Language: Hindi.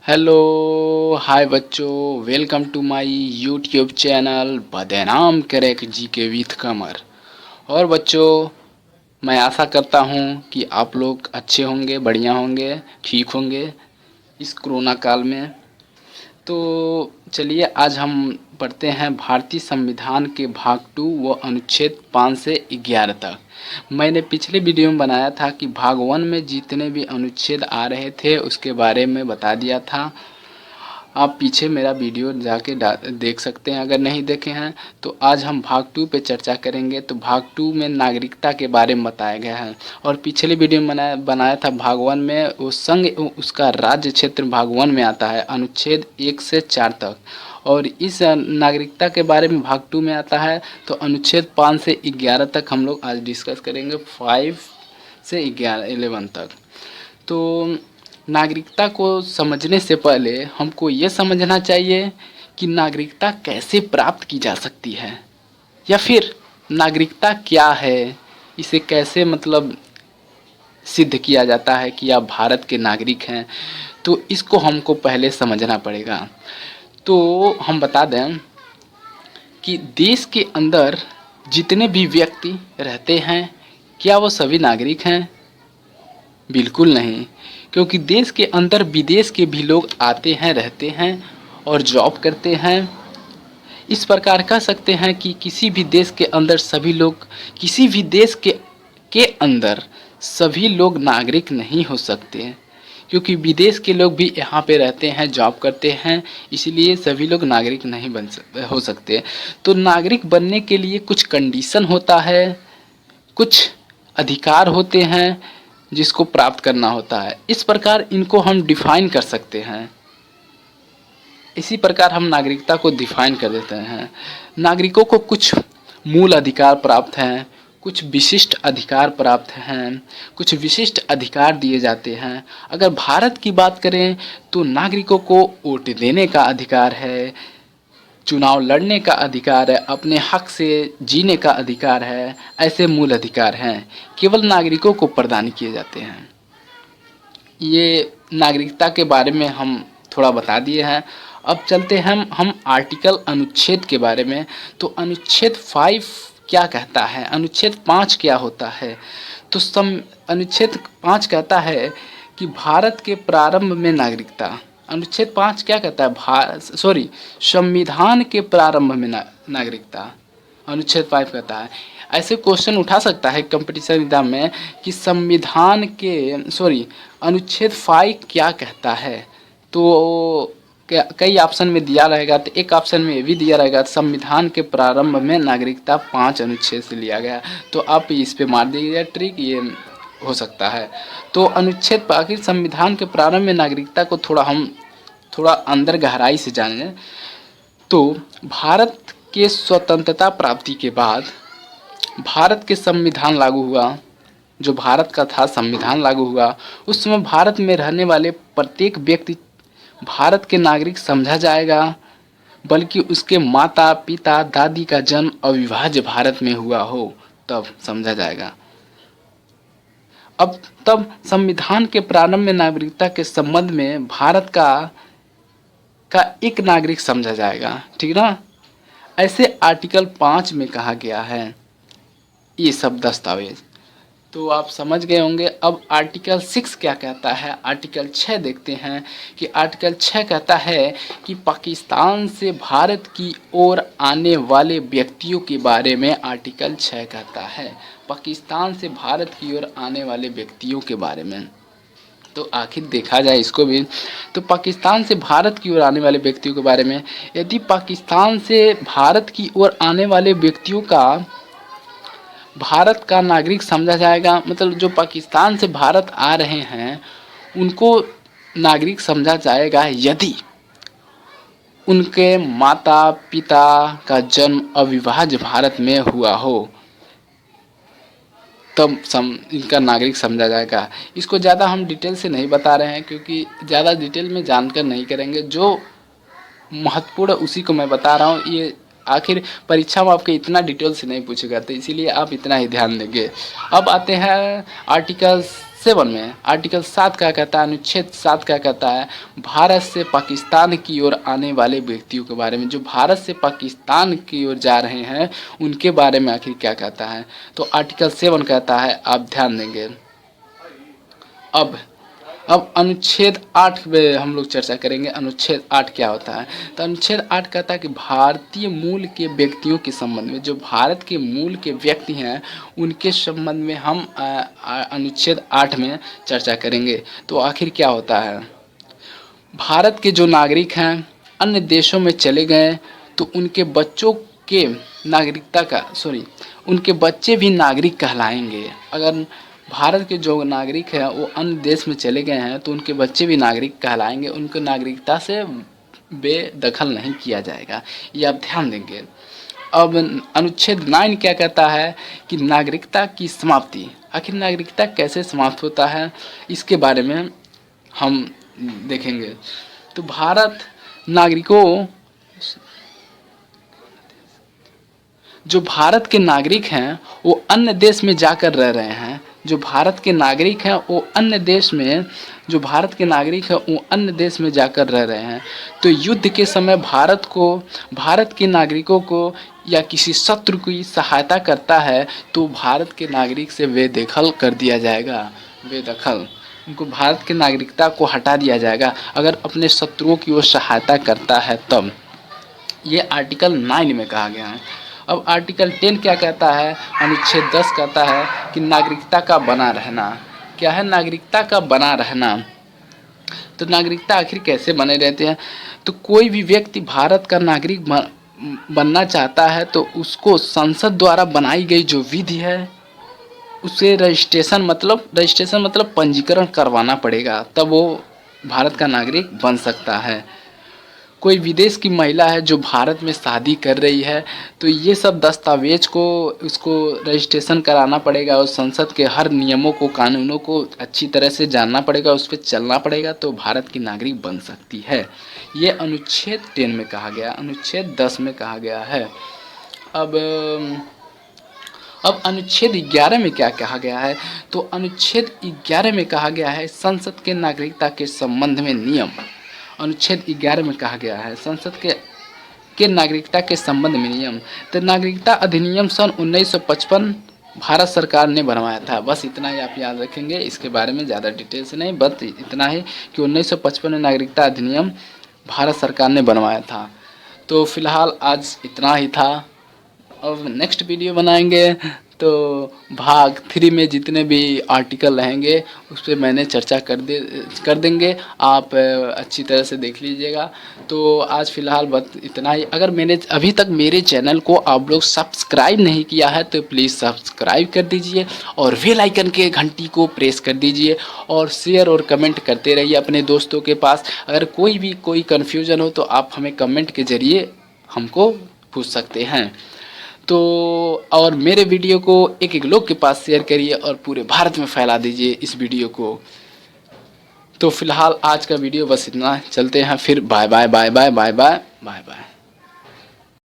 हेलो, हाय बच्चों, welcome to my YouTube channel बदनाम करेक जी के विथ कमर। और बच्चों, मैं आशा करता हूँ कि आप लोग अच्छे होंगे, बढ़िया होंगे, ठीक होंगे इस कोरोना काल में। तो चलिए आज हम पढ़ते हैं भारतीय संविधान के भाग 2 व अनुच्छेद 5 से 11 तक। मैंने पिछले वीडियो में बनाया था कि भाग 1 में जितने भी अनुच्छेद आ रहे थे उसके बारे में बता दिया था। आप पीछे मेरा वीडियो जाके देख सकते हैं अगर नहीं देखे हैं। तो आज हम भाग 2 पे चर्चा करेंगे। तो भाग 2 में नागरिकता के बारे में बताया गया है। और पिछले वीडियो में बनाया था भाग 1 में वो संघ उसका राज्य क्षेत्र भाग 1 में आता है अनुच्छेद 1 से 4 तक। और इस नागरिकता के बारे में भाग 2 में आता है। तो अनुच्छेद 5 से 11 तक हम लोग आज डिस्कस करेंगे, 5 से 11 तक। तो नागरिकता को समझने से पहले हमको ये समझना चाहिए कि नागरिकता कैसे प्राप्त की जा सकती है, या फिर नागरिकता क्या है, इसे कैसे सिद्ध किया जाता है कि आप भारत के नागरिक हैं। तो इसको हमको पहले समझना पड़ेगा। तो हम बता दें कि देश के अंदर जितने भी व्यक्ति रहते हैं, क्या वो सभी नागरिक हैं? बिल्कुल नहीं, क्योंकि देश के अंदर विदेश के भी लोग आते हैं, रहते हैं और जॉब करते हैं। इस प्रकार कह सकते हैं कि किसी भी देश के अंदर सभी लोग, किसी भी देश के अंदर सभी लोग नागरिक नहीं हो सकते, क्योंकि विदेश के लोग भी यहाँ पे रहते हैं, जॉब करते हैं, इसलिए सभी लोग नागरिक नहीं हो सकते। तो नागरिक बनने के लिए कुछ कंडीशन होता है, कुछ अधिकार होते हैं जिसको प्राप्त करना होता है। इस प्रकार इनको हम डिफाइन कर सकते हैं। इसी प्रकार हम नागरिकता को डिफाइन कर देते हैं। नागरिकों को कुछ मूल अधिकार प्राप्त हैं, कुछ विशिष्ट अधिकार प्राप्त हैं, कुछ विशिष्ट अधिकार दिए जाते हैं। अगर भारत की बात करें तो नागरिकों को वोट देने का अधिकार है, चुनाव लड़ने का अधिकार है, अपने हक से जीने का अधिकार है। ऐसे मूल अधिकार हैं, केवल नागरिकों को प्रदान किए जाते हैं। ये नागरिकता के बारे में हम थोड़ा बता दिए हैं। अब चलते हैं हम आर्टिकल अनुच्छेद के बारे में। तो अनुच्छेद 5 क्या कहता है, अनुच्छेद 5 क्या होता है? तो अनुच्छेद 5 कहता है कि भारत के प्रारंभ में नागरिकता। अनुच्छेद 5 क्या कहता है? संविधान के प्रारंभ में नागरिकता अनुच्छेद 5 कहता है। ऐसे क्वेश्चन उठा सकता है कंपटीशन एग्जाम में कि संविधान के अनुच्छेद 5 क्या कहता है। तो कई ऑप्शन में दिया रहेगा, तो एक ऑप्शन में ये भी दिया रहेगा संविधान के प्रारंभ में नागरिकता 5 अनुच्छेद से लिया गया। तो आप इस पे मार दीजिए ट्रिक, ये हो सकता है। तो अनुच्छेद आखिर संविधान के प्रारंभ में नागरिकता को थोड़ा अंदर गहराई से जानें। तो भारत के स्वतंत्रता प्राप्ति के बाद भारत के संविधान लागू हुआ। जो भारत का था संविधान लागू हुआ, उस समय भारत में रहने वाले प्रत्येक व्यक्ति भारत के नागरिक समझा जाएगा, बल्कि उसके माता पिता दादी का जन्म अविभाज्य भारत में हुआ हो तब समझा जाएगा। अब तब संविधान के प्रारंभ में नागरिकता के संबंध में भारत का एक नागरिक समझा जाएगा, ठीक ना। ऐसे आर्टिकल 5 में कहा गया है ये सब दस्तावेज। तो आप समझ गए होंगे। अब आर्टिकल 6 क्या कहता है, आर्टिकल 6 देखते हैं कि आर्टिकल 6 कहता है कि पाकिस्तान से भारत की ओर आने वाले व्यक्तियों के बारे में आर्टिकल 6 कहता है। पाकिस्तान से भारत की ओर आने वाले व्यक्तियों के बारे में। तो आखिर देखा जाए इसको भी, तो पाकिस्तान से भारत की ओर आने वाले व्यक्तियों के बारे में, यदि पाकिस्तान से भारत की ओर आने वाले व्यक्तियों का भारत का नागरिक समझा जाएगा, मतलब जो पाकिस्तान से भारत आ रहे हैं उनको नागरिक समझा जाएगा यदि उनके माता पिता का जन्म अविभाज्य भारत में हुआ हो, तब इनका नागरिक समझा जाएगा। इसको ज़्यादा हम डिटेल से नहीं बता रहे हैं, क्योंकि ज़्यादा डिटेल में जानकर नहीं करेंगे। जो महत्वपूर्ण उसी को मैं बता रहा हूँ। ये आखिर परीक्षा में आपके इतना डिटेल से नहीं पूछेगा, तो इसीलिए आप इतना ही ध्यान देंगे। अब आते हैं आर्टिकल 7 में आर्टिकल 7 क्या कहता है, अनुच्छेद 7 क्या कहता है, भारत से पाकिस्तान की ओर आने वाले व्यक्तियों के बारे में, जो भारत से पाकिस्तान की ओर जा रहे हैं उनके बारे में आखिर क्या कहता है। तो आर्टिकल 7 कहता है, आप ध्यान देंगे। अब अनुच्छेद 8 में हम लोग चर्चा करेंगे। अनुच्छेद 8 क्या होता है। तो अनुच्छेद 8 कहता है कि भारतीय मूल के व्यक्तियों के संबंध में, जो भारत के मूल के व्यक्ति हैं उनके संबंध में हम अनुच्छेद 8 में चर्चा करेंगे। तो आखिर क्या होता है, भारत के जो नागरिक हैं अन्य देशों में चले गए तो उनके बच्चों के नागरिकता का उनके बच्चे भी नागरिक कहलाएंगे। अगर भारत के जो नागरिक हैं वो अन्य देश में चले गए हैं तो उनके बच्चे भी नागरिक कहलाएंगे, उनको नागरिकता से बेदखल नहीं किया जाएगा, ये आप ध्यान देंगे। अब अनुच्छेद 9 क्या कहता है कि नागरिकता की समाप्ति। आखिर नागरिकता कैसे समाप्त होता है इसके बारे में हम देखेंगे। तो भारत नागरिकों, जो भारत के नागरिक हैं वो अन्य देश में जाकर रह रहे हैं, जो भारत के नागरिक हैं वो अन्य देश में, जो भारत के नागरिक हैं वो अन्य देश में जाकर रह रहे हैं, तो युद्ध के समय भारत के नागरिकों को या किसी शत्रु की सहायता करता है तो भारत के नागरिक से बेदखल कर दिया जाएगा, बेदखल, उनको भारत की नागरिकता को हटा दिया जाएगा अगर अपने शत्रुओं की वो सहायता करता है तब। ये आर्टिकल 9 में कहा गया है। अब आर्टिकल 10 क्या कहता है, अनुच्छेद 10 कहता है कि नागरिकता का बना रहना। क्या है, नागरिकता का बना रहना। तो नागरिकता आखिर कैसे बने रहते हैं, तो कोई भी व्यक्ति भारत का नागरिक बनना चाहता है तो उसको संसद द्वारा बनाई गई जो विधि है उसे रजिस्ट्रेशन मतलब पंजीकरण करवाना पड़ेगा, तब वो भारत का नागरिक बन सकता है। कोई विदेश की महिला है जो भारत में शादी कर रही है तो ये सब दस्तावेज को उसको रजिस्ट्रेशन कराना पड़ेगा और संसद के हर नियमों को, कानूनों को अच्छी तरह से जानना पड़ेगा, उस पर चलना पड़ेगा तो भारत की नागरिक बन सकती है। ये अनुच्छेद 10 में कहा गया, अनुच्छेद 10 में कहा गया है। अब अनुच्छेद 11 में क्या कहा गया है, तो अनुच्छेद 11 में कहा गया है संसद के नागरिकता के संबंध में नियम। अनुच्छेद 11 में कहा गया है संसद के नागरिकता के संबंध में नियम। तो नागरिकता अधिनियम सन 1955 भारत सरकार ने बनवाया था। बस इतना ही आप याद रखेंगे, इसके बारे में ज़्यादा डिटेल से नहीं, बस इतना ही कि 1955 में नागरिकता अधिनियम भारत सरकार ने बनवाया था। तो फिलहाल आज इतना ही था। अब नेक्स्ट वीडियो बनाएंगे तो भाग 3 में जितने भी आर्टिकल रहेंगे उस पर मैंने चर्चा कर देंगे, आप अच्छी तरह से देख लीजिएगा। तो आज फ़िलहाल बस इतना ही। अगर मैंने अभी तक मेरे चैनल को आप लोग सब्सक्राइब नहीं किया है तो प्लीज़ सब्सक्राइब कर दीजिए और बेल आइकन के घंटी को प्रेस कर दीजिए और शेयर और कमेंट करते रहिए अपने दोस्तों के पास। अगर कोई कन्फ्यूज़न हो तो आप हमें कमेंट के ज़रिए हमको पूछ सकते हैं। तो और मेरे वीडियो को एक लोग के पास शेयर करिए और पूरे भारत में फैला दीजिए इस वीडियो को। तो फिलहाल आज का वीडियो बस इतना, चलते हैं फिर। Bye bye bye bye bye bye bye bye.